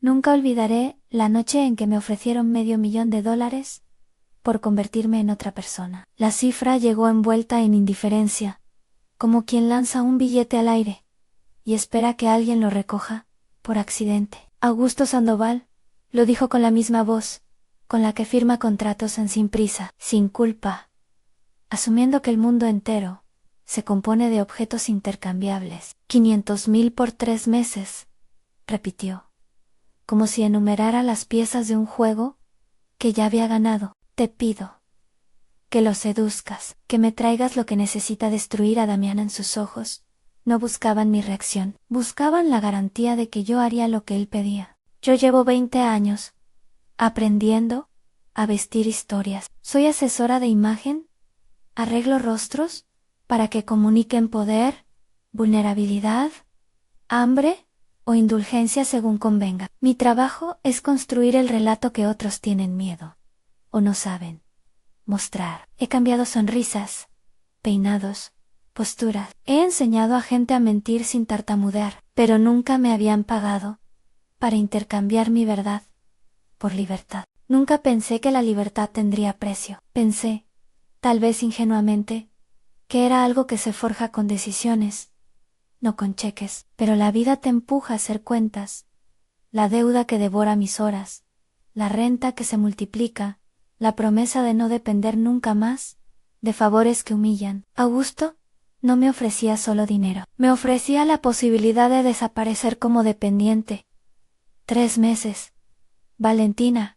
Nunca olvidaré la noche en que me ofrecieron $500,000 por convertirme en otra persona. La cifra llegó envuelta en indiferencia, como quien lanza un billete al aire y espera que alguien lo recoja, por accidente. Augusto Sandoval lo dijo con la misma voz con la que firma contratos en Sin Prisa, sin culpa, asumiendo que el mundo entero se compone de objetos intercambiables. 500,000 por 3 meses, repitió, como si enumerara las piezas de un juego que ya había ganado. Te pido que lo seduzcas, que me traigas lo que necesita destruir a Damián. En sus ojos no buscaban mi reacción, buscaban la garantía de que yo haría lo que él pedía. Yo llevo 20 años aprendiendo a vestir historias. Soy asesora de imagen, arreglo rostros para que comuniquen poder, vulnerabilidad, hambre o indulgencia según convenga. Mi trabajo es construir el relato que otros tienen miedo o no saben mostrar. He cambiado sonrisas, peinados, posturas. He enseñado a gente a mentir sin tartamudear, pero nunca me habían pagado para intercambiar mi verdad por libertad. Nunca pensé que la libertad tendría precio. Pensé, tal vez ingenuamente, que era algo que se forja con decisiones, no con cheques. Pero la vida te empuja a hacer cuentas, la deuda que devora mis horas, la renta que se multiplica, la promesa de no depender nunca más de favores que humillan. Augusto no me ofrecía solo dinero, me ofrecía la posibilidad de desaparecer como dependiente. 3 meses. Valentina,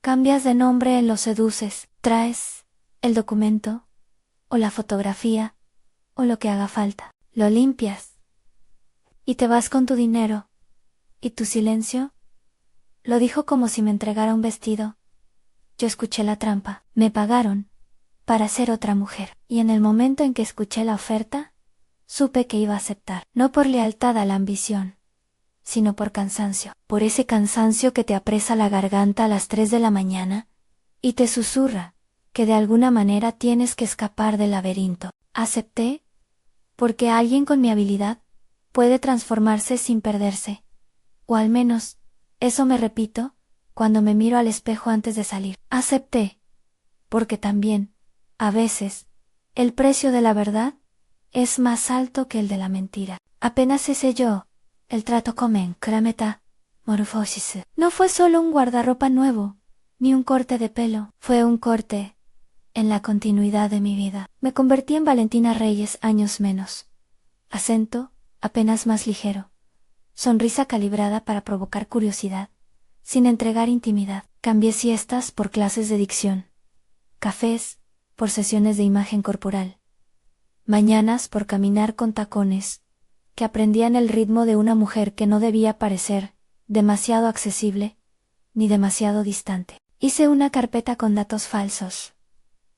cambias de nombre en Lo Seduces, traes el documento, o la fotografía, o lo que haga falta. Lo limpias y te vas con tu dinero. ¿Y tu silencio? Lo dijo como si me entregara un vestido. Yo escuché la trampa. Me pagaron para ser otra mujer. Y en el momento en que escuché la oferta, supe que iba a aceptar. No por lealtad a la ambición, sino por cansancio. Por ese cansancio que te apresa la garganta a las 3 de la mañana y te susurra que de alguna manera tienes que escapar del laberinto. Acepté porque alguien con mi habilidad puede transformarse sin perderse. O al menos, eso me repito cuando me miro al espejo antes de salir. Acepté porque también, a veces, el precio de la verdad es más alto que el de la mentira. Apenas se selló el trato con Krameta Morphosis. No fue solo un guardarropa nuevo, ni un corte de pelo. Fue un corte en la continuidad de mi vida. Me convertí en Valentina Reyes años menos. Acento apenas más ligero. Sonrisa calibrada para provocar curiosidad, sin entregar intimidad. Cambié siestas por clases de dicción. Cafés por sesiones de imagen corporal. Mañanas por caminar con tacones, que aprendían el ritmo de una mujer que no debía parecer demasiado accesible, ni demasiado distante. Hice una carpeta con datos falsos.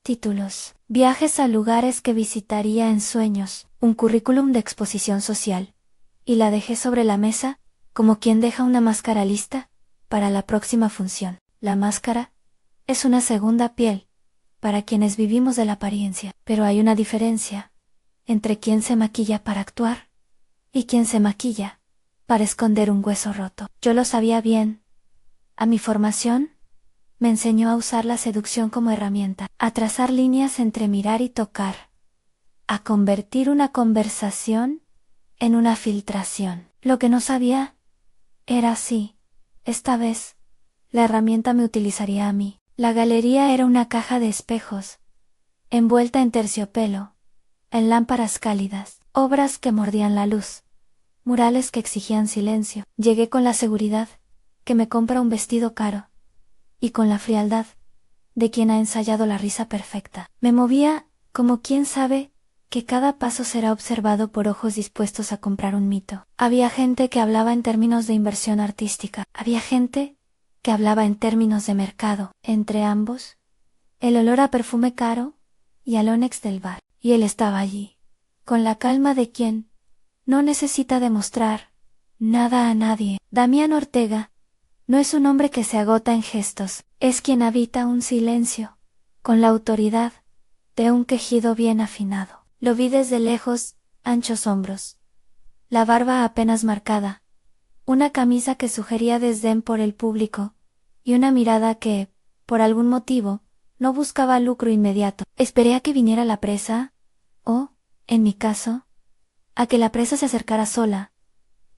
Títulos: viajes a lugares que visitaría en sueños, un currículum de exposición social. Y la dejé sobre la mesa, como quien deja una máscara lista para la próxima función. La máscara es una segunda piel para quienes vivimos de la apariencia, pero hay una diferencia entre quien se maquilla para actuar y quien se maquilla para esconder un hueso roto. Yo lo sabía bien. A mi formación me enseñó a usar la seducción como herramienta, a trazar líneas entre mirar y tocar, a convertir una conversación en una filtración. Lo que no sabía era si, esta vez, la herramienta me utilizaría a mí. La galería era una caja de espejos, envuelta en terciopelo, en lámparas cálidas, obras que mordían la luz, murales que exigían silencio. Llegué con la seguridad que me compra un vestido caro, y con la frialdad de quien ha ensayado la risa perfecta. Me movía como quien sabe que cada paso será observado por ojos dispuestos a comprar un mito. Había gente que hablaba en términos de inversión artística, había gente que hablaba en términos de mercado. Entre ambos, el olor a perfume caro y al ónix del bar. Y él estaba allí, con la calma de quien no necesita demostrar nada a nadie. Damián Ortega no es un hombre que se agota en gestos, es quien habita un silencio, con la autoridad de un quejido bien afinado. Lo vi desde lejos, anchos hombros, la barba apenas marcada, una camisa que sugería desdén por el público, y una mirada que, por algún motivo, no buscaba lucro inmediato. Esperé a que viniera la presa, o, en mi caso, a que la presa se acercara sola.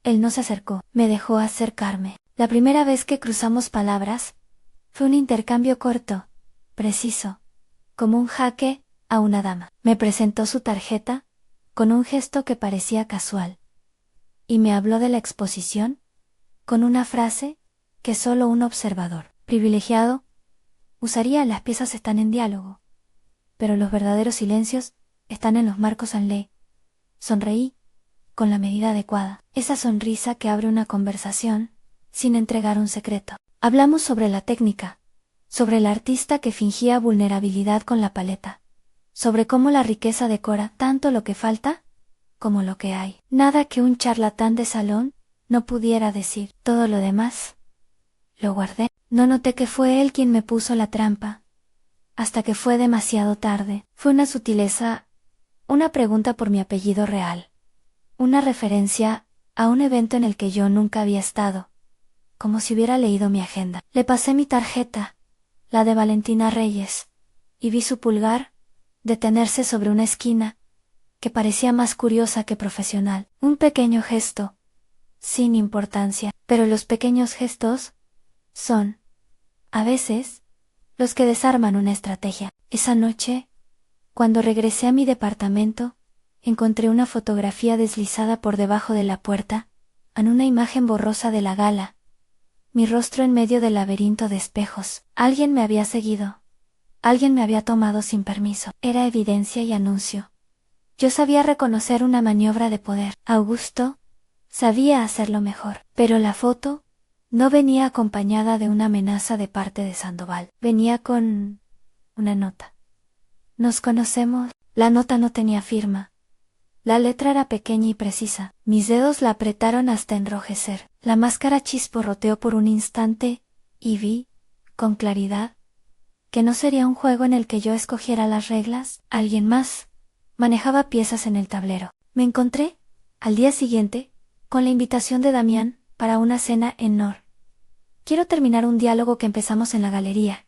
Él no se acercó, me dejó acercarme. La primera vez que cruzamos palabras, fue un intercambio corto, preciso, como un jaque a una dama. Me presentó su tarjeta, con un gesto que parecía casual. Y me habló de la exposición, con una frase que solo un observador privilegiado usaría. Las piezas están en diálogo, pero los verdaderos silencios están en los marcos en ley. Sonreí, con la medida adecuada, esa sonrisa que abre una conversación, sin entregar un secreto. Hablamos sobre la técnica, sobre el artista que fingía vulnerabilidad con la paleta, sobre cómo la riqueza decora tanto lo que falta, como lo que hay. Nada que un charlatán de salón no pudiera decir. Todo lo demás lo guardé. No noté que fue él quien me puso la trampa, hasta que fue demasiado tarde. Fue una sutileza, una pregunta por mi apellido real, una referencia a un evento en el que yo nunca había estado, como si hubiera leído mi agenda. Le pasé mi tarjeta, la de Valentina Reyes, y vi su pulgar detenerse sobre una esquina, que parecía más curiosa que profesional. Un pequeño gesto, sin importancia, pero los pequeños gestos son, a veces, los que desarman una estrategia. Esa noche, cuando regresé a mi departamento, encontré una fotografía deslizada por debajo de la puerta, en una imagen borrosa de la gala, mi rostro en medio del laberinto de espejos. Alguien me había seguido. Alguien me había tomado sin permiso. Era evidencia y anuncio. Yo sabía reconocer una maniobra de poder. Augusto sabía hacerlo mejor. Pero la foto no venía acompañada de una amenaza de parte de Sandoval. Venía con una nota. Nos conocemos. La nota no tenía firma. La letra era pequeña y precisa. Mis dedos la apretaron hasta enrojecer. La máscara chisporroteó por un instante, y vi, con claridad, que no sería un juego en el que yo escogiera las reglas. Alguien más manejaba piezas en el tablero. Me encontré, al día siguiente, con la invitación de Damián para una cena en Nor. Quiero terminar un diálogo que empezamos en la galería,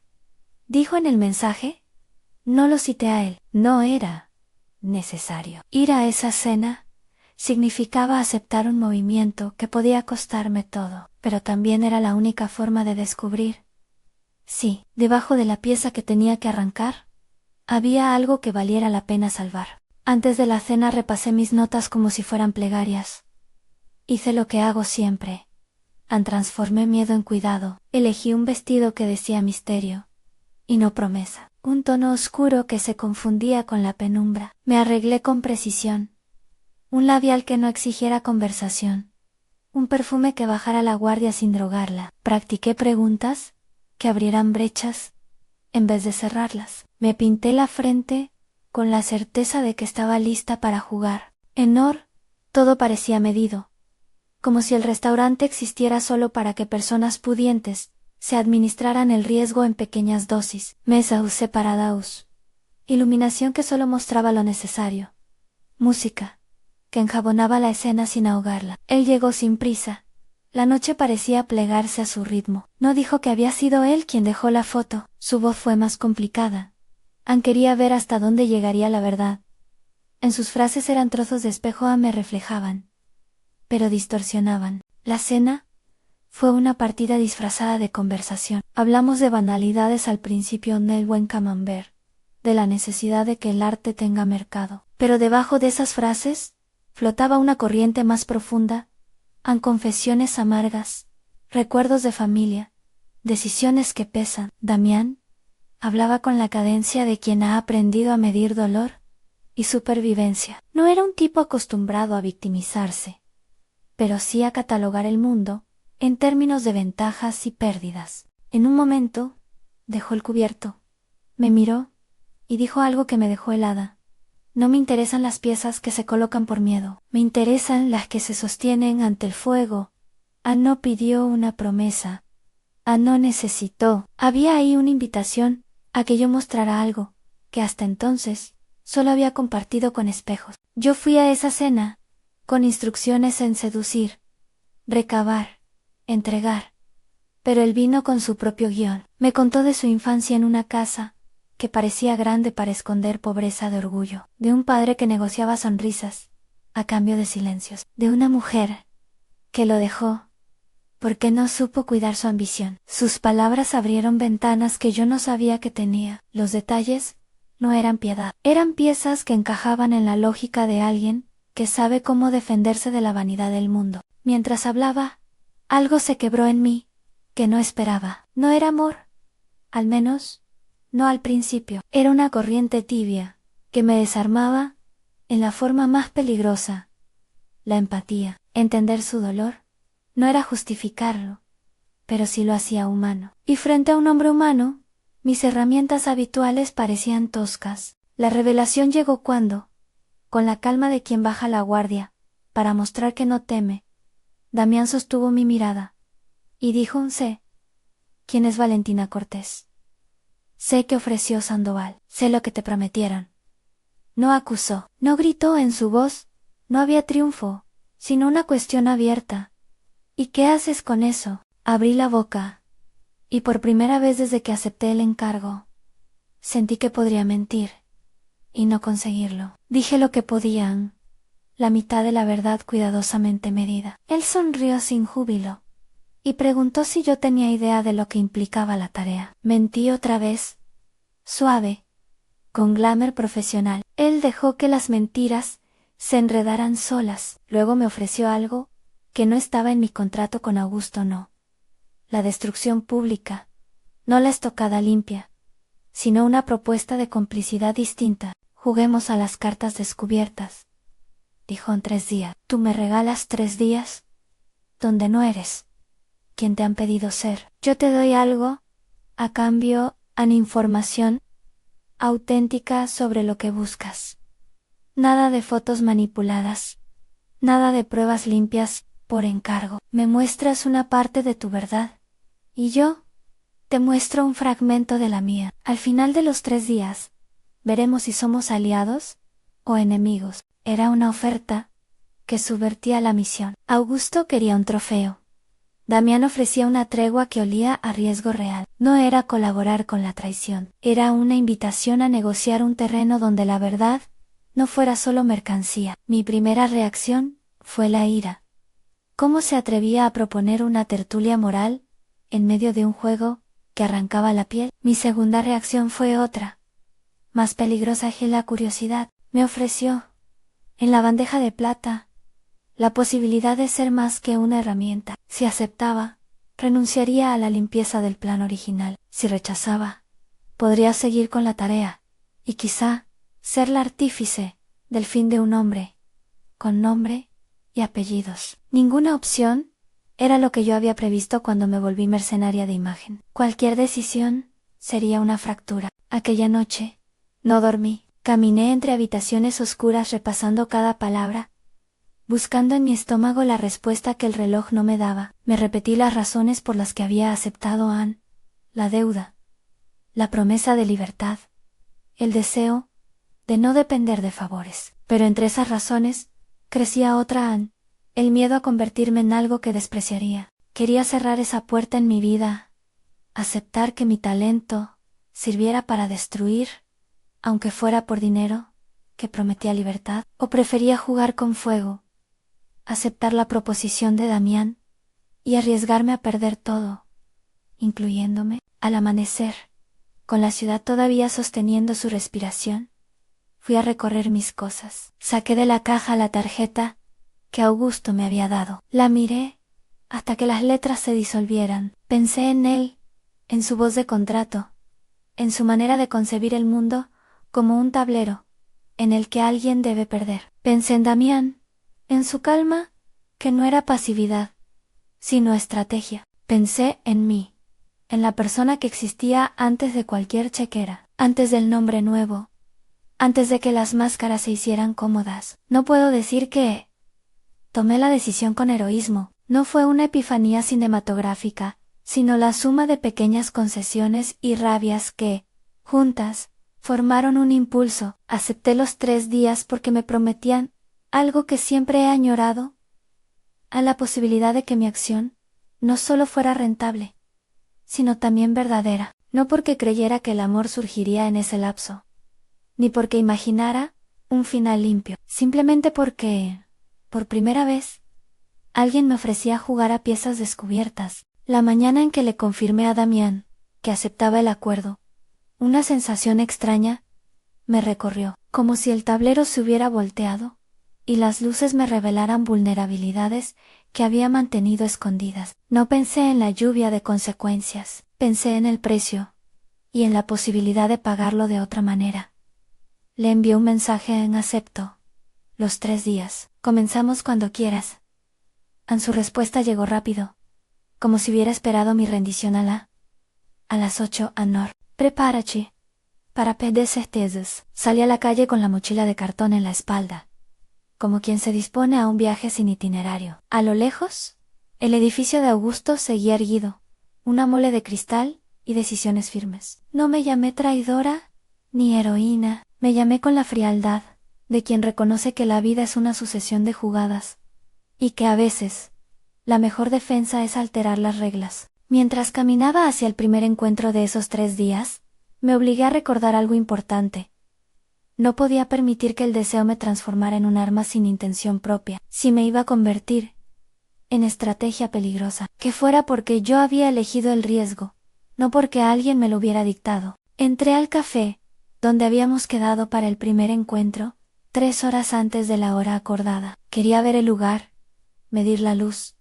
dijo en el mensaje. No lo cité a él. No era necesario. Ir a esa cena significaba aceptar un movimiento que podía costarme todo, pero también era la única forma de descubrir. Sí, debajo de la pieza que tenía que arrancar, había algo que valiera la pena salvar. Antes de la cena repasé mis notas como si fueran plegarias. Hice lo que hago siempre. Transformé miedo en cuidado. Elegí un vestido que decía misterio, y no promesa. Un tono oscuro que se confundía con la penumbra. Me arreglé con precisión. Un labial que no exigiera conversación. Un perfume que bajara la guardia sin drogarla. Practiqué preguntas que abrieran brechas en vez de cerrarlas. Me pinté la frente con la certeza de que estaba lista para jugar. En Nor, todo parecía medido, como si el restaurante existiera solo para que personas pudientes se administraran el riesgo en pequeñas dosis. Mesas separadas. Iluminación que solo mostraba lo necesario. Música que enjabonaba la escena sin ahogarla. Él llegó sin prisa. La noche parecía plegarse a su ritmo. No dijo que había sido él quien dejó la foto. Su voz fue más complicada. Quería ver hasta dónde llegaría la verdad. En sus frases eran trozos de espejo me reflejaban, pero distorsionaban. La cena fue una partida disfrazada de conversación. Hablamos de banalidades al principio del buen camembert, de la necesidad de que el arte tenga mercado. Pero debajo de esas frases flotaba una corriente más profunda, confesiones amargas, recuerdos de familia, decisiones que pesan. Damián hablaba con la cadencia de quien ha aprendido a medir dolor y supervivencia. No era un tipo acostumbrado a victimizarse, pero sí a catalogar el mundo en términos de ventajas y pérdidas. En un momento, dejó el cubierto, me miró y dijo algo que me dejó helada. No me interesan las piezas que se colocan por miedo, me interesan las que se sostienen ante el fuego. No pidió una promesa. No necesitó. Había ahí una invitación a que yo mostrara algo que hasta entonces solo había compartido con espejos. Yo fui a esa cena con instrucciones en seducir. recabar, entregar. Pero él vino con su propio guión. Me contó de su infancia en una casa que parecía grande para esconder pobreza de orgullo, de un padre que negociaba sonrisas a cambio de silencios, de una mujer que lo dejó porque no supo cuidar su ambición. Sus palabras abrieron ventanas que yo no sabía que tenía. Los detalles no eran piedad, eran piezas que encajaban en la lógica de alguien que sabe cómo defenderse de la vanidad del mundo. Mientras hablaba, algo se quebró en mí que no esperaba. No era amor, al menos no al principio. Era una corriente tibia que me desarmaba en la forma más peligrosa. La empatía. Entender su dolor no era justificarlo, pero sí lo hacía humano. Y frente a un hombre humano, mis herramientas habituales parecían toscas. La revelación llegó cuando, con la calma de quien baja la guardia, para mostrar que no teme, Damián sostuvo mi mirada y dijo: sé quién es Valentina Cortés. Sé que ofreció Sandoval. Sé lo que te prometieron. No acusó, no gritó en su voz. No había triunfo, sino una cuestión abierta. ¿Y qué haces con eso? Abrí la boca, y por primera vez desde que acepté el encargo, sentí que podría mentir, y no conseguirlo. Dije lo que podían, la mitad de la verdad cuidadosamente medida. Él sonrió sin júbilo, y preguntó si yo tenía idea de lo que implicaba la tarea. Mentí otra vez, suave, con glamour profesional. Él dejó que las mentiras se enredaran solas. Luego me ofreció algo que no estaba en mi contrato con Augusto. No. La destrucción pública. No la estocada limpia. Sino una propuesta de complicidad distinta. Juguemos a las cartas descubiertas, dijo en 3 días. ¿Tú me regalas 3 días? Donde no eres quien te han pedido ser. Yo te doy algo, a cambio, an información auténtica sobre lo que buscas. Nada de fotos manipuladas. Nada de pruebas limpias, por encargo. Me muestras una parte de tu verdad, y yo te muestro un fragmento de la mía. Al final de los 3 días, veremos si somos aliados o enemigos. Era una oferta que subvertía la misión. Augusto quería un trofeo. Damián ofrecía una tregua que olía a riesgo real. No era colaborar con la traición. Era una invitación a negociar un terreno donde la verdad no fuera solo mercancía. Mi primera reacción fue la ira. ¿Cómo se atrevía a proponer una tertulia moral en medio de un juego que arrancaba la piel? Mi segunda reacción fue otra, más peligrosa que la curiosidad. Me ofreció, en la bandeja de plata, la posibilidad de ser más que una herramienta. Si aceptaba, renunciaría a la limpieza del plan original. Si rechazaba, podría seguir con la tarea, y quizá ser la artífice del fin de un hombre, con nombre y apellidos. Ninguna opción era lo que yo había previsto cuando me volví mercenaria de imagen. Cualquier decisión sería una fractura. Aquella noche no dormí. Caminé entre habitaciones oscuras repasando cada palabra, buscando en mi estómago la respuesta que el reloj no me daba. Me repetí las razones por las que había aceptado a Anne: la deuda, la promesa de libertad, el deseo de no depender de favores. Pero entre esas razones crecía otra: Anne, el miedo a convertirme en algo que despreciaría. Quería cerrar esa puerta en mi vida, aceptar que mi talento sirviera para destruir, aunque fuera por dinero, que prometía libertad. O prefería jugar con fuego, aceptar la proposición de Damián y arriesgarme a perder todo, incluyéndome. Al amanecer, con la ciudad todavía sosteniendo su respiración, fui a recorrer mis cosas. Saqué de la caja la tarjeta que Augusto me había dado. La miré hasta que las letras se disolvieran. Pensé en él, en su voz de contrato, en su manera de concebir el mundo como un tablero en el que alguien debe perder. Pensé en Damián, en su calma, que no era pasividad, sino estrategia. Pensé en mí, en la persona que existía antes de cualquier chequera, antes del nombre nuevo, antes de que las máscaras se hicieran cómodas. No puedo decir que tomé la decisión con heroísmo. No fue una epifanía cinematográfica, sino la suma de pequeñas concesiones y rabias que, juntas, formaron un impulso. Acepté los 3 días porque me prometían algo que siempre he añorado: a la posibilidad de que mi acción no solo fuera rentable, sino también verdadera, no porque creyera que el amor surgiría en ese lapso, ni porque imaginara un final limpio, simplemente porque, por primera vez, alguien me ofrecía jugar a piezas descubiertas. La mañana en que le confirmé a Damián que aceptaba el acuerdo, una sensación extraña me recorrió, como si el tablero se hubiera volteado y las luces me revelaran vulnerabilidades que había mantenido escondidas. No pensé en la lluvia de consecuencias, pensé en el precio y en la posibilidad de pagarlo de otra manera. Le envié un mensaje en acepto. Los 3 días. Comenzamos cuando quieras. Su respuesta llegó rápido, como si hubiera esperado mi rendición a las 8, Anor. Prepárate para pedir certezas. Salí a la calle con la mochila de cartón en la espalda, como quien se dispone a un viaje sin itinerario. A lo lejos, el edificio de Augusto seguía erguido, una mole de cristal y decisiones firmes. No me llamé traidora ni heroína, me llamé con la frialdad de quien reconoce que la vida es una sucesión de jugadas, y que a veces la mejor defensa es alterar las reglas. Mientras caminaba hacia el primer encuentro de esos 3 días, me obligué a recordar algo importante. No podía permitir que el deseo me transformara en un arma sin intención propia. Si me iba a convertir en estrategia peligrosa, que fuera porque yo había elegido el riesgo, no porque alguien me lo hubiera dictado. Entré al café, donde habíamos quedado para el primer encuentro, 3 horas antes de la hora acordada. Quería ver el lugar, medir la luz,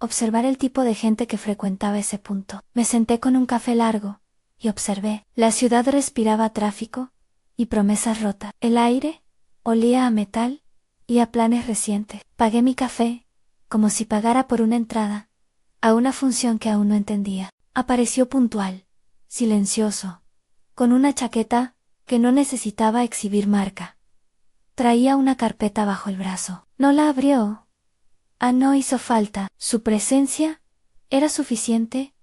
observar el tipo de gente que frecuentaba ese punto. Me senté con un café largo y observé. La ciudad respiraba tráfico y promesas rotas. El aire olía a metal y a planes recientes. Pagué mi café, como si pagara por una entrada a una función que aún no entendía. Apareció puntual, silencioso, con una chaqueta que no necesitaba exhibir marca. Traía una carpeta bajo el brazo. No la abrió. No hizo falta. Su presencia era suficiente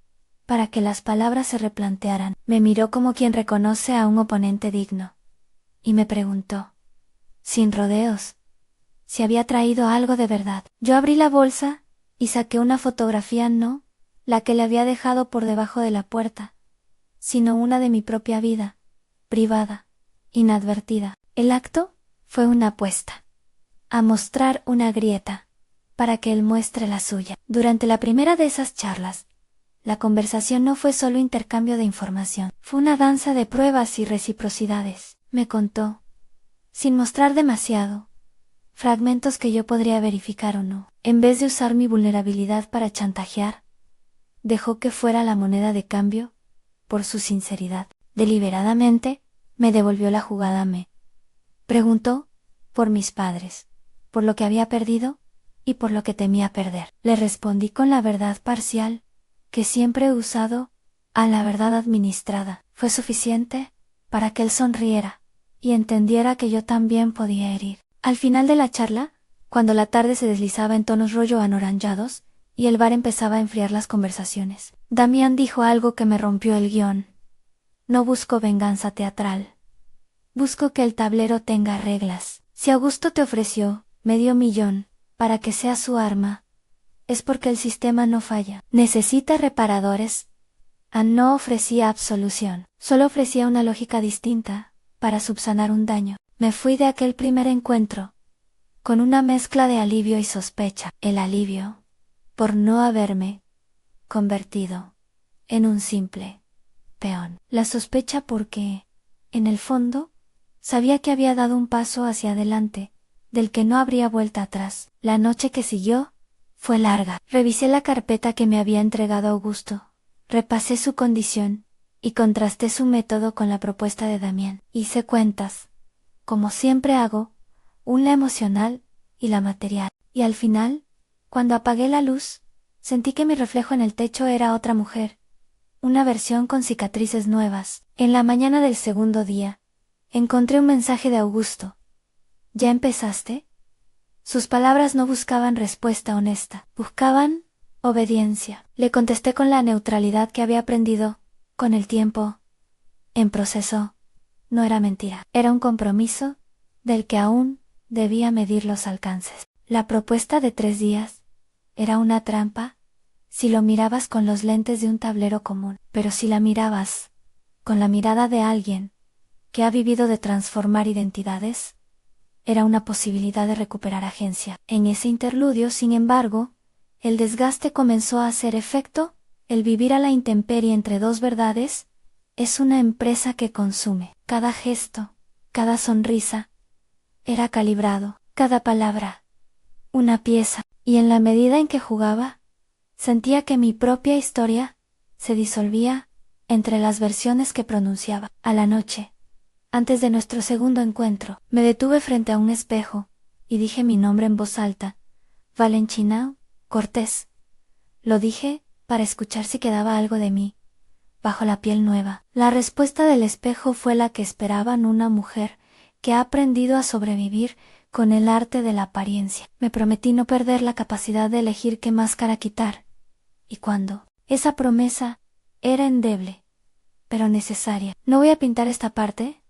para que las palabras se replantearan. Me miró como quien reconoce a un oponente digno, y me preguntó, sin rodeos, si había traído algo de verdad. Yo abrí la bolsa y saqué una fotografía, no la que le había dejado por debajo de la puerta, sino una de mi propia vida, privada, inadvertida. El acto fue una apuesta a mostrar una grieta para que él muestre la suya. Durante la primera de esas charlas, la conversación no fue solo intercambio de información, fue una danza de pruebas y reciprocidades. Me contó, sin mostrar demasiado, fragmentos que yo podría verificar o no. En vez de usar mi vulnerabilidad para chantajear, dejó que fuera la moneda de cambio por su sinceridad. Deliberadamente, me devolvió la jugada. Me preguntó por mis padres, por lo que había perdido y por lo que temía perder. Le respondí con la verdad parcial, que siempre he usado, a la verdad administrada. Fue suficiente para que él sonriera y entendiera que yo también podía herir. Al final de la charla, cuando la tarde se deslizaba en tonos rollo anaranjados y el bar empezaba a enfriar las conversaciones, Damián dijo algo que me rompió el guión. No busco venganza teatral. Busco que el tablero tenga reglas. Si Augusto te ofreció $500,000 para que sea su arma, es porque el sistema no falla. Necesita reparadores. No ofrecía absolución, solo ofrecía una lógica distinta para subsanar un daño. Me fui de aquel primer encuentro con una mezcla de alivio y sospecha. El alivio por no haberme convertido en un simple peón. La sospecha porque, en el fondo, sabía que había dado un paso hacia adelante, del que no habría vuelta atrás. La noche que siguió fue larga. Revisé la carpeta que me había entregado Augusto, repasé su condición y contrasté su método con la propuesta de Damián. Hice cuentas, como siempre hago, la emocional y la material. Y al final, cuando apagué la luz, sentí que mi reflejo en el techo era otra mujer, una versión con cicatrices nuevas. En la mañana del segundo día, encontré un mensaje de Augusto. ¿Ya empezaste? Sus palabras no buscaban respuesta honesta, buscaban obediencia. Le contesté con la neutralidad que había aprendido, con el tiempo, en proceso. No era mentira, era un compromiso, del que aún debía medir los alcances. La propuesta de 3 días Era una trampa si lo mirabas con los lentes de un tablero común, pero si la mirabas con la mirada de alguien que ha vivido de transformar identidades, era una posibilidad de recuperar agencia. En ese interludio, sin embargo, el desgaste comenzó a hacer efecto. El vivir a la intemperie entre dos verdades es una empresa que consume. Cada gesto, cada sonrisa, era calibrado, cada palabra, una pieza, y en la medida en que jugaba, sentía que mi propia historia se disolvía entre las versiones que pronunciaba. A la noche, antes de nuestro segundo encuentro, me detuve frente a un espejo y dije mi nombre en voz alta: Valentina Cortés. Lo dije para escuchar si quedaba algo de mí bajo la piel nueva. La respuesta del espejo fue la que esperaban: una mujer que ha aprendido a sobrevivir con el arte de la apariencia. Me prometí no perder la capacidad de elegir qué máscara quitar, y cuando esa promesa era endeble, pero necesaria. No voy a pintar esta parte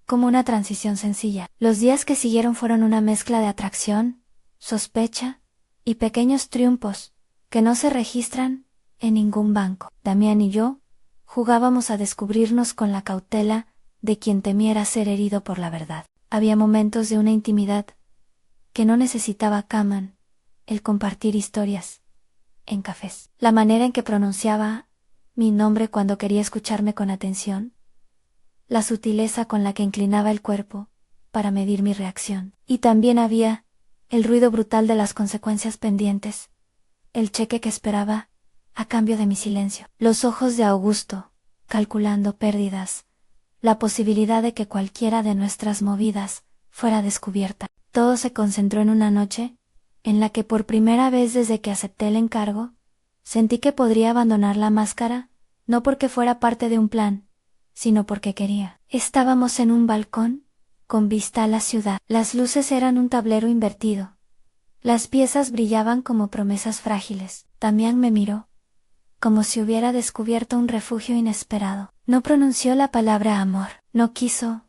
como una transición sencilla. Los días que siguieron fueron una mezcla de atracción, sospecha y pequeños triunfos que no se registran en ningún banco. Damián y yo jugábamos a descubrirnos con la cautela de quien temiera ser herido por la verdad. Había momentos de una intimidad que no necesitaba cama, el compartir historias en cafés, la manera en que pronunciaba mi nombre cuando quería escucharme con atención, la sutileza con la que inclinaba el cuerpo para medir mi reacción. Y también había el ruido brutal de las consecuencias pendientes, el cheque que esperaba a cambio de mi silencio, los ojos de Augusto, calculando pérdidas, la posibilidad de que cualquiera de nuestras movidas fuera descubierta. Todo se concentró en una noche en la que por primera vez desde que acepté el encargo, sentí que podría abandonar la máscara, no porque fuera parte de un plan, sino porque quería. Estábamos en un balcón, con vista a la ciudad. Las luces eran un tablero invertido. Las piezas brillaban como promesas frágiles. Damián me miró, como si hubiera descubierto un refugio inesperado. No pronunció la palabra amor, no quiso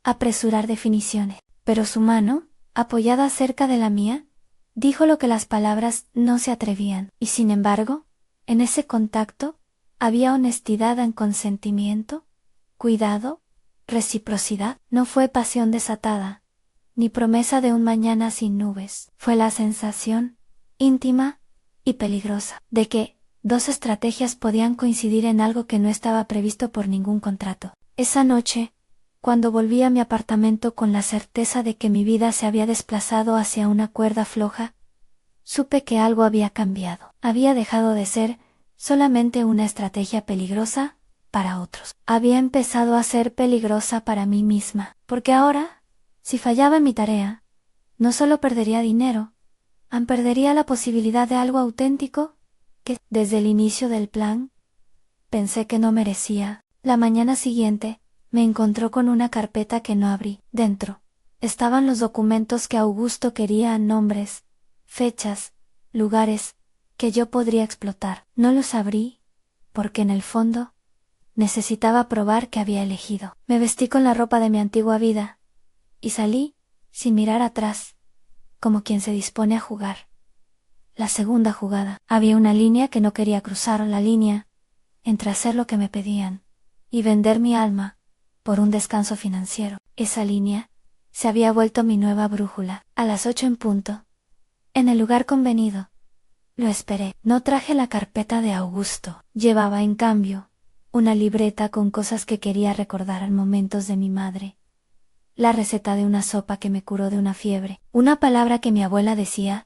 apresurar definiciones, pero su mano, apoyada cerca de la mía, dijo lo que las palabras no se atrevían. Y sin embargo, en ese contacto, había honestidad en consentimiento, cuidado, reciprocidad. No fue pasión desatada, ni promesa de un mañana sin nubes. Fue la sensación, íntima y peligrosa, de que dos estrategias podían coincidir en algo que no estaba previsto por ningún contrato. Esa noche, cuando volví a mi apartamento con la certeza de que mi vida se había desplazado hacia una cuerda floja, supe que algo había cambiado. Había dejado de ser solamente una estrategia peligrosa para otros. Había empezado a ser peligrosa para mí misma, porque ahora, si fallaba en mi tarea, no solo perdería dinero, perdería la posibilidad de algo auténtico que, desde el inicio del plan, pensé que no merecía. La mañana siguiente, me encontró con una carpeta que no abrí. Dentro estaban los documentos que Augusto quería: nombres, fechas, lugares que yo podría explotar. No los abrí, porque en el fondo, necesitaba probar que había elegido. Me vestí con la ropa de mi antigua vida, y salí, sin mirar atrás, como quien se dispone a jugar la segunda jugada. Había una línea que no quería cruzar, la línea entre hacer lo que me pedían y vender mi alma por un descanso financiero. Esa línea se había vuelto mi nueva brújula. A las 8 en punto, en el lugar convenido, lo esperé. No traje la carpeta de Augusto. Llevaba, en cambio, una libreta con cosas que quería recordar, momentos de mi madre, la receta de una sopa que me curó de una fiebre, una palabra que mi abuela decía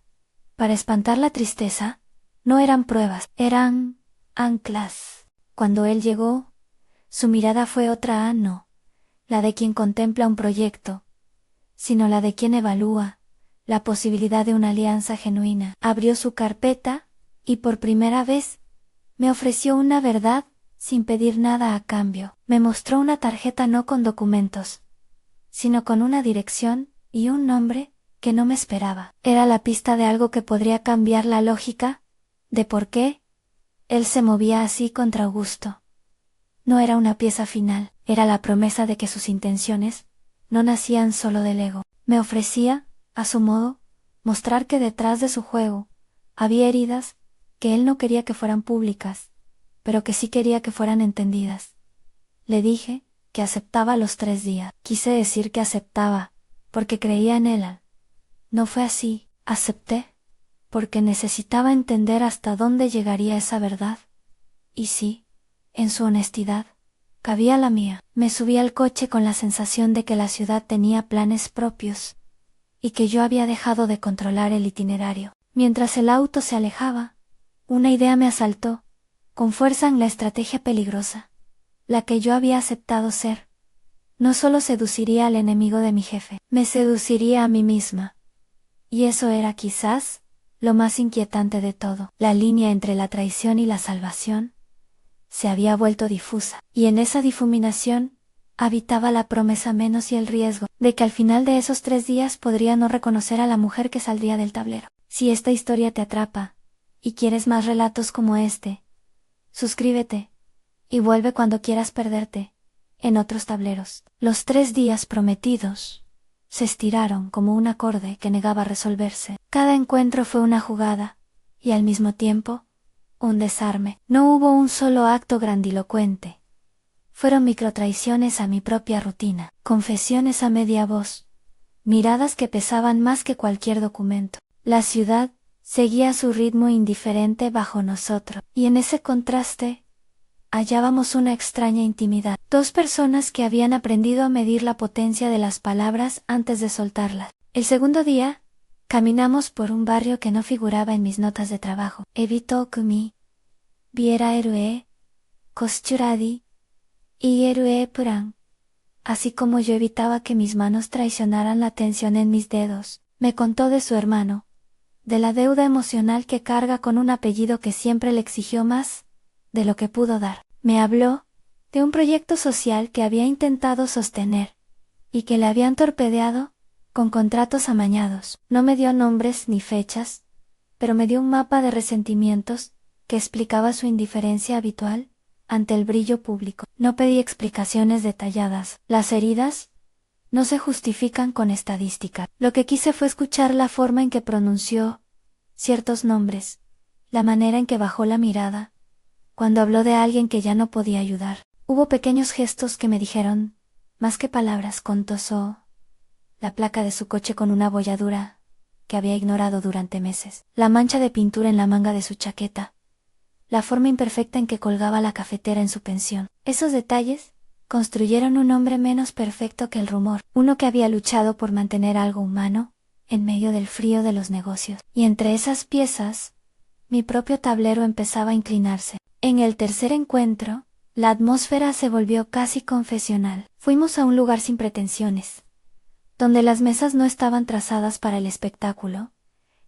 para espantar la tristeza. No eran pruebas, eran anclas. Cuando él llegó, su mirada fue otra, no la de quien contempla un proyecto, sino la de quien evalúa la posibilidad de una alianza genuina. Abrió su carpeta, y por primera vez, me ofreció una verdad sin pedir nada a cambio. Me mostró una tarjeta no con documentos, sino con una dirección y un nombre que no me esperaba. Era la pista de algo que podría cambiar la lógica de por qué él se movía así contra Augusto. No era una pieza final, era la promesa de que sus intenciones no nacían solo del ego. Me ofrecía, a su modo, mostrar que detrás de su juego Había heridas que él no quería que fueran públicas, pero que sí quería que fueran entendidas. Le dije que aceptaba los 3 días. Quise decir que aceptaba, porque creía en él. No fue así, acepté, porque necesitaba entender hasta dónde llegaría esa verdad. Y sí, en su honestidad, cabía la mía. Me subí al coche con la sensación de que la ciudad tenía planes propios, y que yo había dejado de controlar el itinerario. Mientras el auto se alejaba, una idea me asaltó, con fuerza en la estrategia peligrosa, la que yo había aceptado ser. No solo seduciría al enemigo de mi jefe, me seduciría a mí misma. Y eso era quizás lo más inquietante de todo. La línea entre la traición y la salvación se había vuelto difusa, y en esa difuminación habitaba la promesa menos y el riesgo de que al final de esos 3 días podría no reconocer a la mujer que saldría del tablero. Si esta historia te atrapa, y quieres más relatos como este, suscríbete, y vuelve cuando quieras perderte en otros tableros. Los 3 días prometidos se estiraron como un acorde que negaba resolverse. Cada encuentro fue una jugada, y al mismo tiempo, un desarme. No hubo un solo acto grandilocuente. Fueron microtraiciones a mi propia rutina, confesiones a media voz, miradas que pesaban más que cualquier documento. La ciudad seguía su ritmo indiferente bajo nosotros, y en ese contraste hallábamos una extraña intimidad. 2 personas que habían aprendido a medir la potencia de las palabras antes de soltarlas. El segundo día, caminamos por un barrio que no figuraba en mis notas de trabajo. Evitó kumi, viera erue, koschuradi, y erue puran. Así como yo evitaba que mis manos traicionaran la tensión en mis dedos. Me contó de su hermano, de la deuda emocional que carga con un apellido que siempre le exigió más de lo que pudo dar. Me habló de un proyecto social que había intentado sostener, y que le habían torpedeado con contratos amañados. No me dio nombres ni fechas, pero me dio un mapa de resentimientos que explicaba su indiferencia habitual ante el brillo público. No pedí explicaciones detalladas. Las heridas no se justifican con estadística. Lo que quise fue escuchar la forma en que pronunció ciertos nombres, la manera en que bajó la mirada, cuando habló de alguien que ya no podía ayudar. Hubo pequeños gestos que me dijeron, más que palabras. Contosó la placa de su coche con una abolladura que había ignorado durante meses, la mancha de pintura en la manga de su chaqueta, la forma imperfecta en que colgaba la cafetera en su pensión. Esos detalles construyeron un hombre menos perfecto que el rumor, uno que había luchado por mantener algo humano en medio del frío de los negocios. Y entre esas piezas, mi propio tablero empezaba a inclinarse. En el tercer encuentro, la atmósfera se volvió casi confesional. Fuimos a un lugar sin pretensiones, donde las mesas no estaban trazadas para el espectáculo,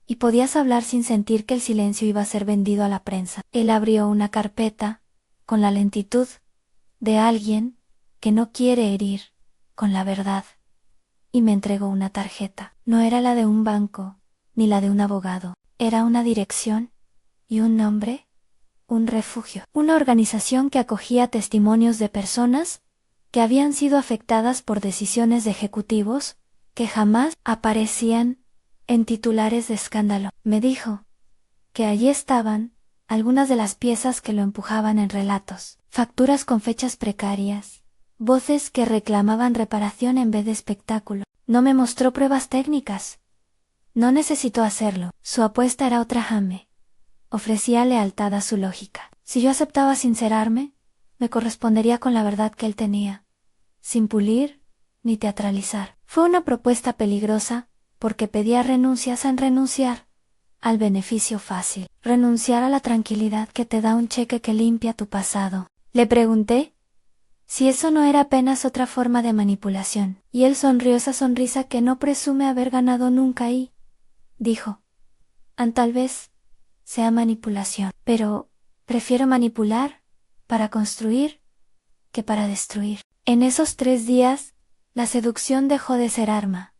y podías hablar sin sentir que el silencio iba a ser vendido a la prensa. Él abrió una carpeta, con la lentitud de alguien que no quiere herir con la verdad, y me entregó una tarjeta. No era la de un banco, ni la de un abogado. Era una dirección y un nombre, un refugio, una organización que acogía testimonios de personas que habían sido afectadas por decisiones de ejecutivos que jamás aparecían en titulares de escándalo. Me dijo que allí estaban algunas de las piezas que lo empujaban en relatos, facturas con fechas precarias, voces que reclamaban reparación en vez de espectáculo. No me mostró pruebas técnicas. No necesitó hacerlo. Su apuesta era otra jame. Ofrecía lealtad a su lógica. Si yo aceptaba sincerarme, me correspondería con la verdad que él tenía, sin pulir ni teatralizar. Fue una propuesta peligrosa, porque pedía renuncias en renunciar al beneficio fácil, renunciar a la tranquilidad que te da un cheque que limpia tu pasado. Le pregunté si eso no era apenas otra forma de manipulación, y él sonrió esa sonrisa que no presume haber ganado nunca y dijo, tal vez sea manipulación, pero prefiero manipular para construir que para destruir. En esos 3 días, la seducción dejó de ser arma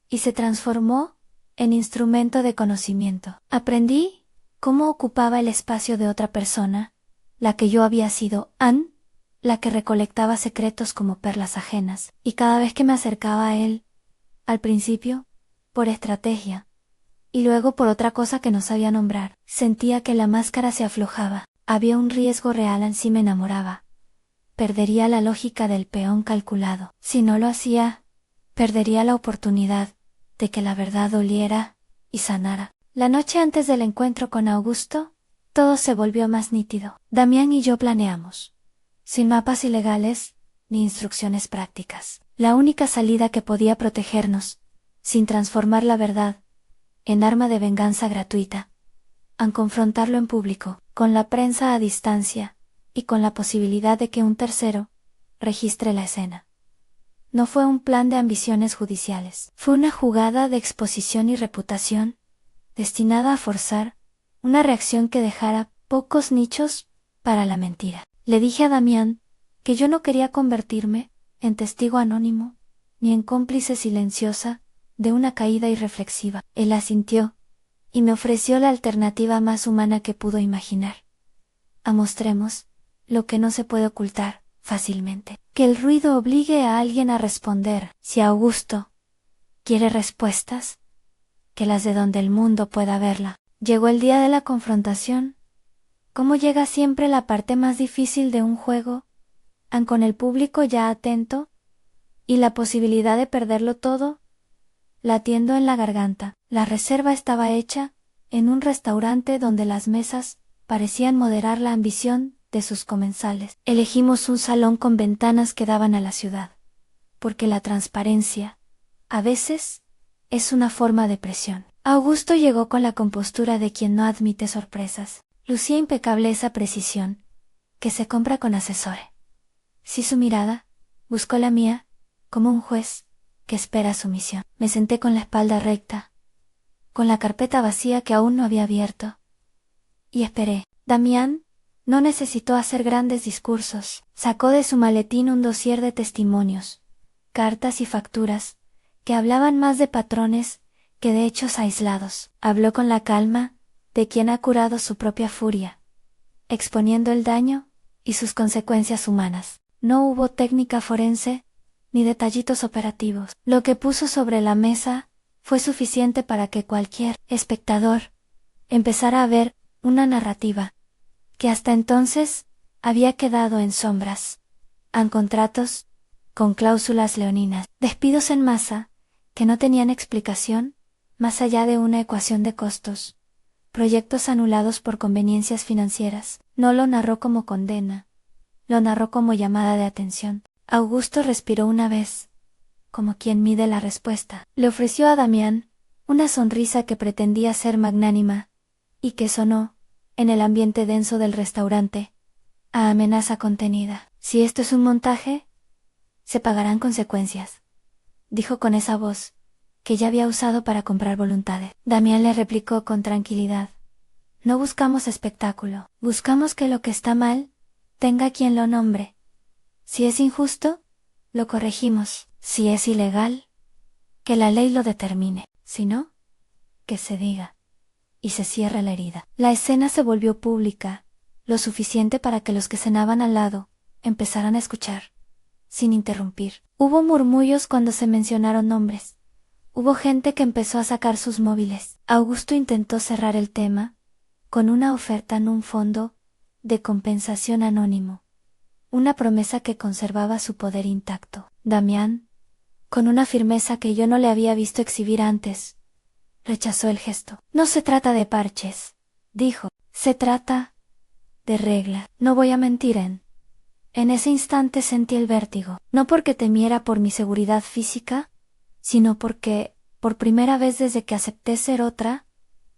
y se transformó en instrumento de conocimiento. Aprendí cómo ocupaba el espacio de otra persona, la que yo había sido, la que recolectaba secretos como perlas ajenas, y cada vez que me acercaba a él, al principio, por estrategia, y luego por otra cosa que no sabía nombrar. Sentía que la máscara se aflojaba. Había un riesgo real en si me enamoraba. Perdería la lógica del peón calculado. Si no lo hacía, perdería la oportunidad de que la verdad doliera y sanara. La noche antes del encuentro con Augusto, todo se volvió más nítido. Damián y yo planeamos, sin mapas ilegales ni instrucciones prácticas, la única salida que podía protegernos, sin transformar la verdad en arma de venganza gratuita, al confrontarlo en público, con la prensa a distancia y con la posibilidad de que un tercero registre la escena. No fue un plan de ambiciones judiciales, fue una jugada de exposición y reputación, destinada a forzar una reacción que dejara pocos nichos para la mentira. Le dije a Damián que yo no quería convertirme en testigo anónimo, ni en cómplice silenciosa de una caída irreflexiva. Él asintió, y me ofreció la alternativa más humana que pudo imaginar. Mostremos lo que no se puede ocultar fácilmente. Que el ruido obligue a alguien a responder. Si Augusto quiere respuestas, que las de donde el mundo pueda verla. Llegó el día de la confrontación. ¿Cómo llega siempre la parte más difícil de un juego? Con el público ya atento, y la posibilidad de perderlo todo, latiendo en la garganta. La reserva estaba hecha, en un restaurante donde las mesas parecían moderar la ambición de sus comensales. Elegimos un salón con ventanas que daban a la ciudad, porque la transparencia, a veces, es una forma de presión. Augusto llegó con la compostura de quien no admite sorpresas. Lucía impecable esa precisión, que se compra con asesore. Si su mirada buscó la mía, como un juez que espera sumisión. Me senté con la espalda recta, con la carpeta vacía que aún no había abierto, y esperé. Damián no necesitó hacer grandes discursos. Sacó de su maletín un dossier de testimonios, cartas y facturas, que hablaban más de patrones que de hechos aislados. Habló con la calma de quien ha curado su propia furia, exponiendo el daño y sus consecuencias humanas. No hubo técnica forense ni detallitos operativos. Lo que puso sobre la mesa fue suficiente para que cualquier espectador empezara a ver una narrativa que hasta entonces había quedado en sombras. Contratos con cláusulas leoninas, despidos en masa que no tenían explicación más allá de una ecuación de costos, proyectos anulados por conveniencias financieras. No lo narró como condena, lo narró como llamada de atención. Augusto respiró una vez, como quien mide la respuesta. Le ofreció a Damián una sonrisa que pretendía ser magnánima, y que sonó, en el ambiente denso del restaurante, a amenaza contenida. Si esto es un montaje, se pagarán consecuencias, dijo con esa voz que ya había usado para comprar voluntades. Damián le replicó con tranquilidad: no buscamos espectáculo, buscamos que lo que está mal tenga quien lo nombre. Si es injusto, lo corregimos. Si es ilegal, que la ley lo determine. Si no, que se diga, y se cierra la herida. La escena se volvió pública, lo suficiente para que los que cenaban al lado empezaran a escuchar, sin interrumpir. Hubo murmullos cuando se mencionaron nombres. Hubo gente que empezó a sacar sus móviles. Augusto intentó cerrar el tema con una oferta en un fondo de compensación anónimo, una promesa que conservaba su poder intacto. Damián, con una firmeza que yo no le había visto exhibir antes, rechazó el gesto. No se trata de parches, dijo, se trata de regla. No voy a mentir, en ese instante sentí el vértigo, no porque temiera por mi seguridad física, sino porque, por primera vez desde que acepté ser otra,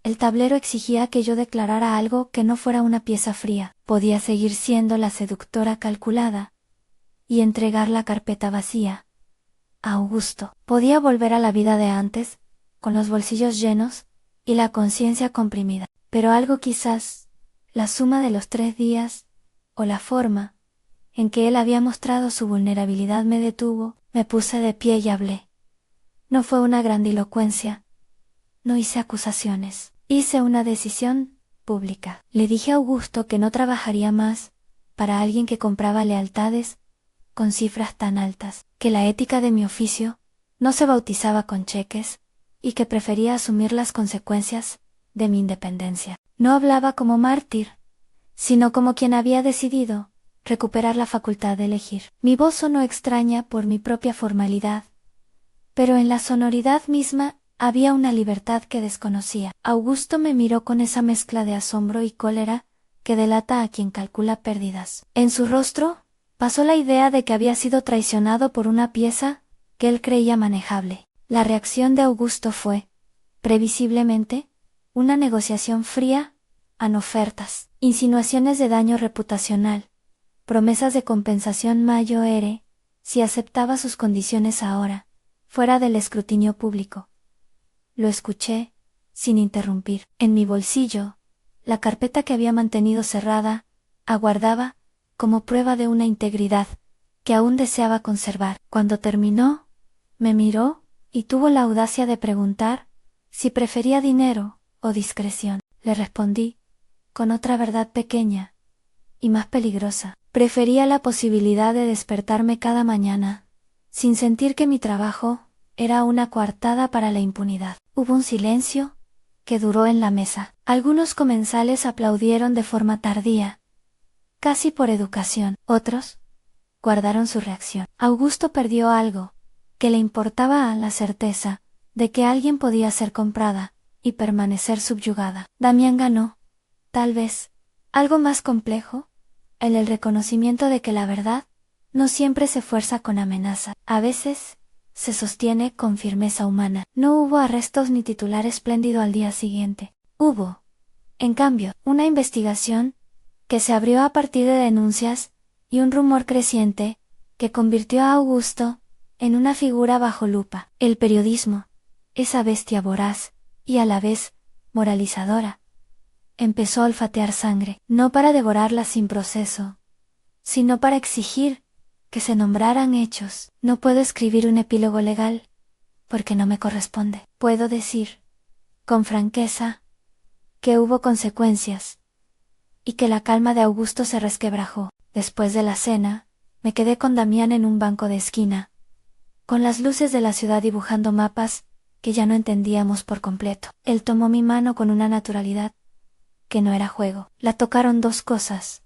el tablero exigía que yo declarara algo que no fuera una pieza fría. Podía seguir siendo la seductora calculada y entregar la carpeta vacía a Augusto. Podía volver a la vida de antes, con los bolsillos llenos y la conciencia comprimida. Pero algo, quizás la suma de los 3 días, o la forma en que él había mostrado su vulnerabilidad, me detuvo. Me puse de pie y hablé. No fue una grandilocuencia. No hice acusaciones. Hice una decisión pública. Le dije a Augusto que no trabajaría más para alguien que compraba lealtades con cifras tan altas, que la ética de mi oficio no se bautizaba con cheques, y que prefería asumir las consecuencias de mi independencia. No hablaba como mártir, sino como quien había decidido recuperar la facultad de elegir. Mi voz sonó extraña por mi propia formalidad, pero en la sonoridad misma había una libertad que desconocía. Augusto me miró con esa mezcla de asombro y cólera que delata a quien calcula pérdidas. En su rostro pasó la idea de que había sido traicionado por una pieza que él creía manejable. La reacción de Augusto fue, previsiblemente, una negociación fría, an ofertas, insinuaciones de daño reputacional, promesas de compensación mayor si aceptaba sus condiciones ahora, fuera del escrutinio público. Lo escuché, sin interrumpir. En mi bolsillo, la carpeta que había mantenido cerrada, aguardaba, como prueba de una integridad, que aún deseaba conservar. Cuando terminó, me miró, y tuvo la audacia de preguntar si prefería dinero o discreción. Le respondí, con otra verdad pequeña y más peligrosa. Prefería la posibilidad de despertarme cada mañana, sin sentir que mi trabajo era una coartada para la impunidad. Hubo un silencio que duró en la mesa. Algunos comensales aplaudieron de forma tardía, casi por educación. Otros guardaron su reacción. Augusto perdió algo que le importaba, a la certeza de que alguien podía ser comprada y permanecer subyugada. Damián ganó, tal vez, algo más complejo, el reconocimiento de que la verdad no siempre se fuerza con amenaza. A veces se sostiene con firmeza humana. No hubo arrestos ni titular espléndido al día siguiente. Hubo, en cambio, una investigación que se abrió a partir de denuncias y un rumor creciente que convirtió a Augusto en una figura bajo lupa. El periodismo, esa bestia voraz y a la vez moralizadora, empezó a olfatear sangre, no para devorarla sin proceso, sino para exigir que se nombraran hechos. No puedo escribir un epílogo legal, porque no me corresponde. Puedo decir, con franqueza, que hubo consecuencias, y que la calma de Augusto se resquebrajó. Después de la cena, me quedé con Damián en un banco de esquina, con las luces de la ciudad dibujando mapas que ya no entendíamos por completo. Él tomó mi mano con una naturalidad que no era juego. La tocaron dos cosas.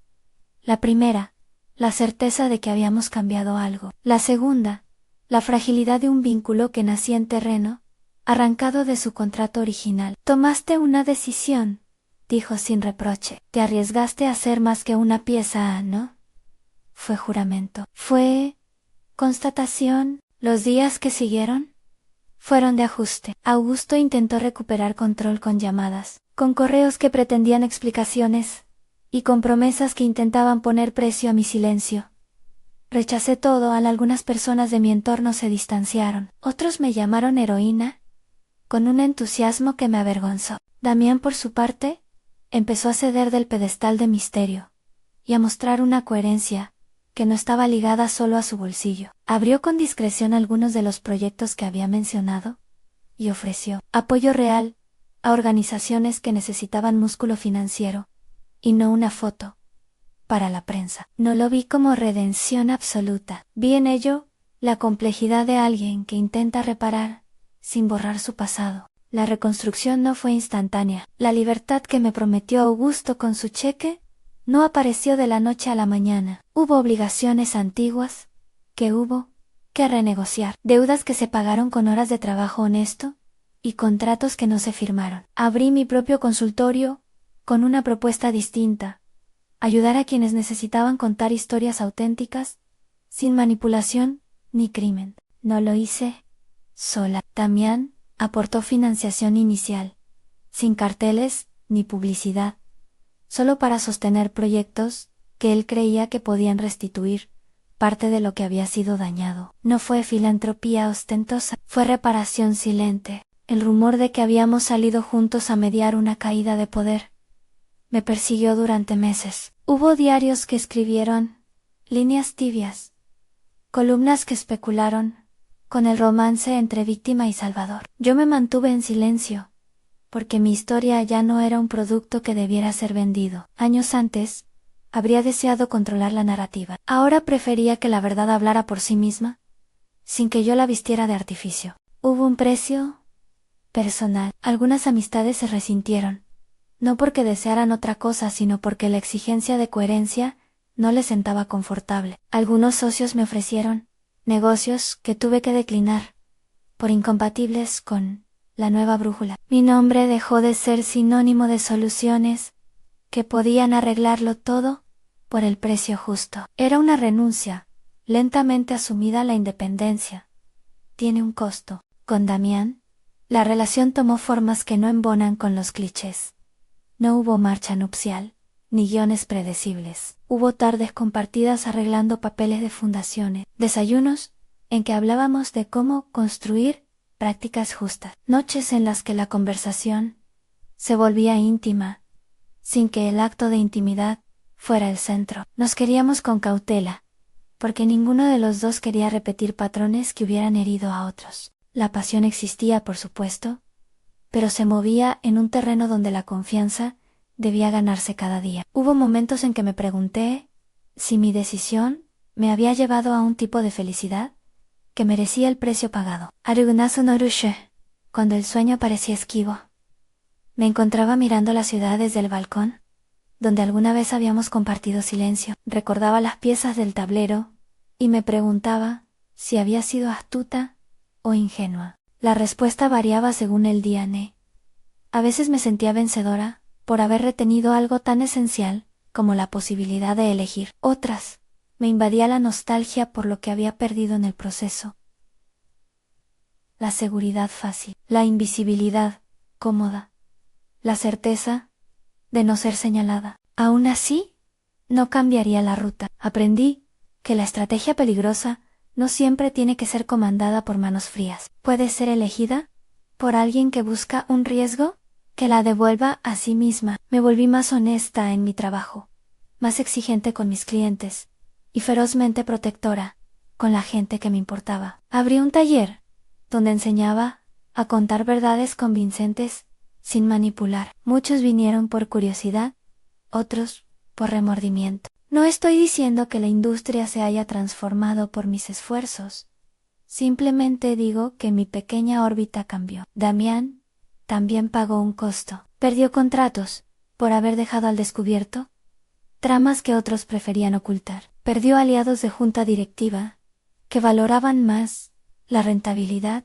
La primera, la certeza de que habíamos cambiado algo. La segunda, la fragilidad de un vínculo que nacía en terreno, arrancado de su contrato original. Tomaste una decisión, dijo sin reproche. Te arriesgaste a ser más que una pieza, ¿no? Fue juramento. Fue constatación. Los días que siguieron fueron de ajuste. Augusto intentó recuperar control con llamadas, con correos que pretendían explicaciones, y con promesas que intentaban poner precio a mi silencio. Rechacé todo. Algunas personas de mi entorno se distanciaron. Otros me llamaron heroína, con un entusiasmo que me avergonzó. Damián, por su parte, empezó a ceder del pedestal de misterio, y a mostrar una coherencia que no estaba ligada solo a su bolsillo. Abrió con discreción algunos de los proyectos que había mencionado, y ofreció apoyo real a organizaciones que necesitaban músculo financiero, y no una foto para la prensa. No lo vi como redención absoluta. Vi en ello la complejidad de alguien que intenta reparar sin borrar su pasado. La reconstrucción no fue instantánea. La libertad que me prometió Augusto con su cheque no apareció de la noche a la mañana. Hubo obligaciones antiguas que hubo que renegociar, deudas que se pagaron con horas de trabajo honesto y contratos que no se firmaron. Abrí mi propio consultorio con una propuesta distinta: ayudar a quienes necesitaban contar historias auténticas, sin manipulación ni crimen. No lo hice sola. Damián aportó financiación inicial, sin carteles ni publicidad, solo para sostener proyectos que él creía que podían restituir parte de lo que había sido dañado. No fue filantropía ostentosa, fue reparación silente. El rumor de que habíamos salido juntos a mediar una caída de poder me persiguió durante meses. Hubo diarios que escribieron líneas tibias, columnas que especularon con el romance entre víctima y salvador. Yo me mantuve en silencio, porque mi historia ya no era un producto que debiera ser vendido. Años antes, habría deseado controlar la narrativa. Ahora prefería que la verdad hablara por sí misma, sin que yo la vistiera de artificio. Hubo un precio, personal. Algunas amistades se resintieron, no porque desearan otra cosa, sino porque la exigencia de coherencia no les sentaba confortable. Algunos socios me ofrecieron negocios que tuve que declinar, por incompatibles con la nueva brújula. Mi nombre dejó de ser sinónimo de soluciones que podían arreglarlo todo por el precio justo. Era una renuncia, lentamente asumida. La independencia tiene un costo. Con Damián, la relación tomó formas que no embonan con los clichés. No hubo marcha nupcial, ni guiones predecibles. Hubo tardes compartidas arreglando papeles de fundaciones, desayunos en que hablábamos de cómo construir prácticas justas, noches en las que la conversación se volvía íntima, sin que el acto de intimidad fuera el centro. Nos queríamos con cautela, porque ninguno de los dos quería repetir patrones que hubieran herido a otros. La pasión existía, por supuesto, pero se movía en un terreno donde la confianza debía ganarse cada día. Hubo momentos en que me pregunté si mi decisión me había llevado a un tipo de felicidad que merecía el precio pagado. Arugunazo no rushe, cuando el sueño parecía esquivo. Me encontraba mirando la ciudad desde el balcón, donde alguna vez habíamos compartido silencio. Recordaba las piezas del tablero, y me preguntaba si había sido astuta o ingenua. La respuesta variaba según el día. A veces me sentía vencedora, por haber retenido algo tan esencial como la posibilidad de elegir. Otras, me invadía la nostalgia por lo que había perdido en el proceso. La seguridad fácil, la invisibilidad cómoda, la certeza de no ser señalada. Aún así, no cambiaría la ruta. Aprendí que la estrategia peligrosa no siempre tiene que ser comandada por manos frías. Puede ser elegida por alguien que busca un riesgo que la devuelva a sí misma. Me volví más honesta en mi trabajo, más exigente con mis clientes, y ferozmente protectora con la gente que me importaba. Abrí un taller donde enseñaba a contar verdades convincentes sin manipular. Muchos vinieron por curiosidad, otros por remordimiento. No estoy diciendo que la industria se haya transformado por mis esfuerzos. Simplemente digo que mi pequeña órbita cambió. Damián también pagó un costo. Perdió contratos por haber dejado al descubierto tramas que otros preferían ocultar. Perdió aliados de junta directiva que valoraban más la rentabilidad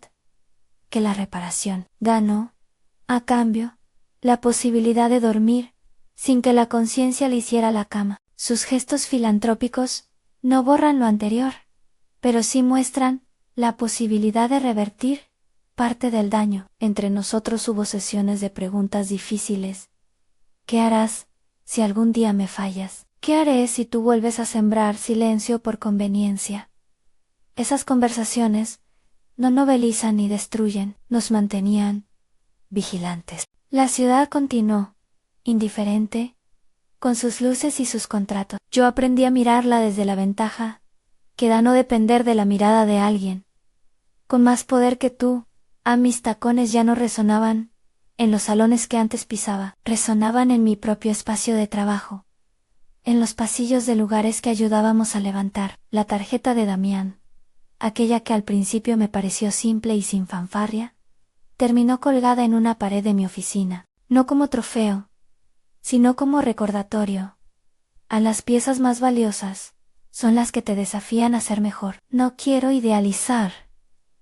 que la reparación. Ganó, a cambio, la posibilidad de dormir sin que la conciencia le hiciera la cama. Sus gestos filantrópicos no borran lo anterior, pero sí muestran la posibilidad de revertir parte del daño. Entre nosotros hubo sesiones de preguntas difíciles. ¿Qué harás si algún día me fallas? ¿Qué haré si tú vuelves a sembrar silencio por conveniencia? Esas conversaciones no novelizan ni destruyen, nos mantenían vigilantes. La ciudad continuó, indiferente, con sus luces y sus contratos. Yo aprendí a mirarla desde la ventaja que da no depender de la mirada de alguien. Con más poder que tú, mis tacones ya no resonaban en los salones que antes pisaba, resonaban en mi propio espacio de trabajo, en los pasillos de lugares que ayudábamos a levantar. La tarjeta de Damián, aquella que al principio me pareció simple y sin fanfarria, terminó colgada en una pared de mi oficina, no como trofeo, sino como recordatorio. A las piezas más valiosas son las que te desafían a ser mejor. No quiero idealizar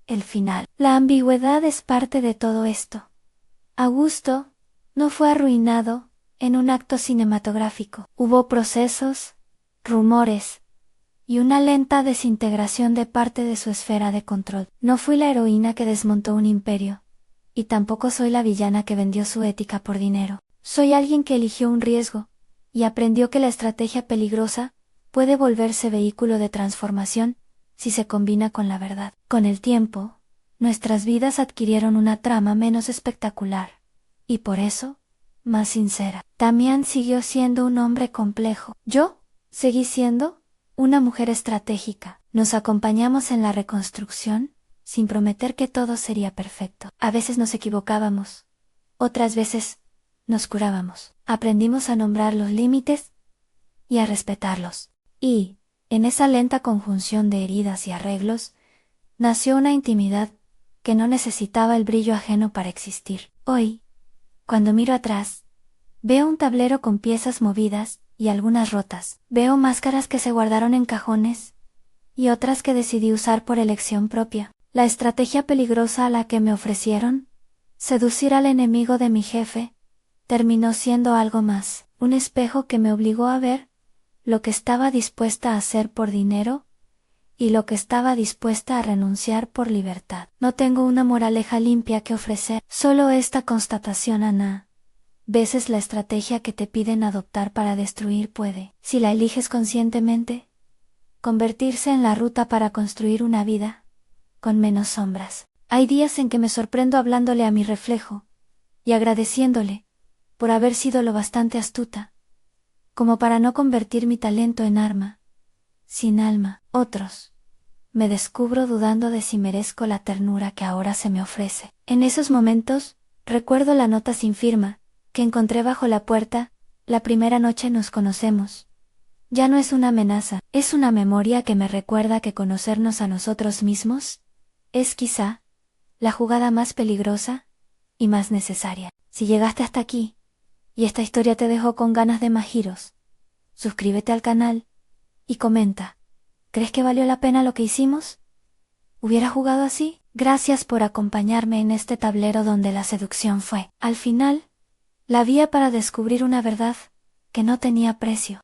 el final. La ambigüedad es parte de todo esto. Augusto no fue arruinado en un acto cinematográfico. Hubo procesos, rumores y una lenta desintegración de parte de su esfera de control. No fui la heroína que desmontó un imperio, y tampoco soy la villana que vendió su ética por dinero. Soy alguien que eligió un riesgo, y aprendió que la estrategia peligrosa puede volverse vehículo de transformación si se combina con la verdad. Con el tiempo, nuestras vidas adquirieron una trama menos espectacular, y por eso, más sincera. Damián siguió siendo un hombre complejo. Yo seguí siendo una mujer estratégica. Nos acompañamos en la reconstrucción, sin prometer que todo sería perfecto. A veces nos equivocábamos, otras veces nos curábamos. Aprendimos a nombrar los límites y a respetarlos. Y, en esa lenta conjunción de heridas y arreglos, nació una intimidad que no necesitaba el brillo ajeno para existir. Hoy, cuando miro atrás, veo un tablero con piezas movidas y algunas rotas. Veo máscaras que se guardaron en cajones y otras que decidí usar por elección propia. La estrategia peligrosa a la que me ofrecieron, seducir al enemigo de mi jefe, terminó siendo algo más, un espejo que me obligó a ver lo que estaba dispuesta a hacer por dinero y lo que estaba dispuesta a renunciar por libertad. No tengo una moraleja limpia que ofrecer, solo esta constatación: Ana. Veces la estrategia que te piden adoptar para destruir puede, si la eliges conscientemente, convertirse en la ruta para construir una vida con menos sombras. Hay días en que me sorprendo hablándole a mi reflejo y agradeciéndole por haber sido lo bastante astuta como para no convertir mi talento en arma sin alma. Otros, me descubro dudando de si merezco la ternura que ahora se me ofrece. En esos momentos, recuerdo la nota sin firma que encontré bajo la puerta la primera noche nos conocemos. Ya no es una amenaza, es una memoria que me recuerda que conocernos a nosotros mismos es quizá la jugada más peligrosa y más necesaria. Si llegaste hasta aquí y esta historia te dejó con ganas de más giros, suscríbete al canal y comenta. ¿Crees que valió la pena lo que hicimos? ¿Hubiera jugado así? Gracias por acompañarme en este tablero donde la seducción fue, al final, la vía para descubrir una verdad que no tenía precio.